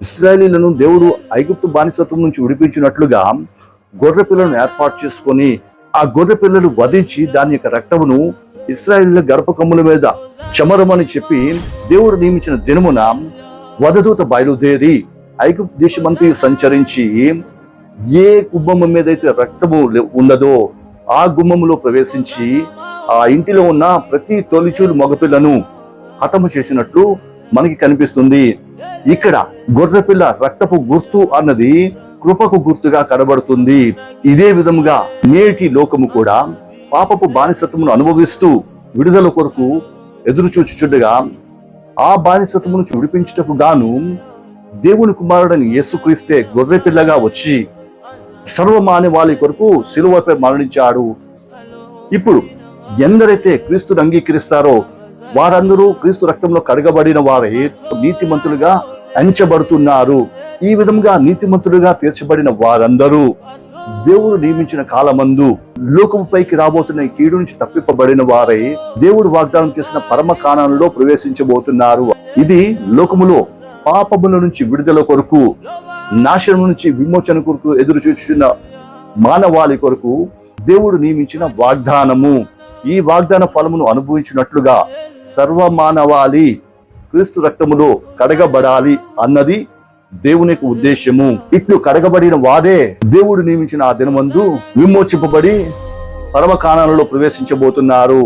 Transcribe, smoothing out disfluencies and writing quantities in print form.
ఇశ్రాయేలీయులను దేవుడు ఐగుప్తు బానిసత్వం నుంచి విడిపించినట్లుగా గొర్రె పిల్లను ఏర్పాటు చేసుకొని ఆ గొర్రె పిల్లలు వధించి దాని యొక్క రక్తమును ఇశ్రాయేలీయుల గర్భకమ్ముల మీద చమరమని చెప్పి దేవుడు నియమించిన దినమున వధదూత బయలుదేరి ఐగుప్తు దేశమంతయు సంచరించి ఏ గుమ్మం మీదైతే రక్తము ఉన్నదో ఆ గుమ్మములో ప్రవేశించి ఆ ఇంటిలో ఉన్న ప్రతి తొలిచూలు మగపిల్లను హతము చేసినట్లు మనకి కనిపిస్తుంది. ఇక్కడ గొర్రెపిల్ల రక్తపు గుర్తు అన్నది కృపకు గుర్తుగా కనబడుతుంది. ఇదే విధముగా నేటి లోకము కూడా పాపపు బానిసత్వమును అనుభవిస్తూ విడుదల కొరకు ఎదురు చూచుచుండగా ఆ బానిసత్వము నుంచి విడిపించుటకు గాను దేవుని కుమారుడని యేసుక్రీస్తే గొర్రె పిల్లగా వచ్చి సర్వమానవాళి కొరకు శిలువపై మరణించాడు. ఇప్పుడు ఎందరైతే క్రీస్తుని అంగీకరిస్తారో వారందరూ క్రీస్తు రక్తంలో కడగబడిన వారే నీతిమంతులుగా ఎంచబడుతున్నారు. ఈ విధంగా నీతిమంతులుగా తీర్చబడిన వారందరూ దేవుడు నియమించిన కాలమందు లోకముపైకి రాబోతున్న ఈ కీడు నుంచి తప్పింపబడిన వారై దేవుడు వాగ్దానం చేసిన పరమ కానానులో ప్రవేశించబోతున్నారు. ఇది లోకములో పాపముల నుంచి విడుదల కొరకు, నాశనం నుంచి విమోచన కొరకు ఎదురు చూచున్న మానవాళి కొరకు దేవుడు నియమించిన వాగ్దానము. ఈ వాగ్దాన ఫలమును అనుభవించినట్లుగా సర్వమానవాళి క్రీస్తు రక్తములో కడగబడాలి అన్నది దేవుని యొక్క ఉద్దేశము. ఇట్లు కడగబడిన వారే దేవుడు నియమించిన ఆ దినమందు విమోచింపబడి పరమ కానాలలో ప్రవేశించబోతున్నారు.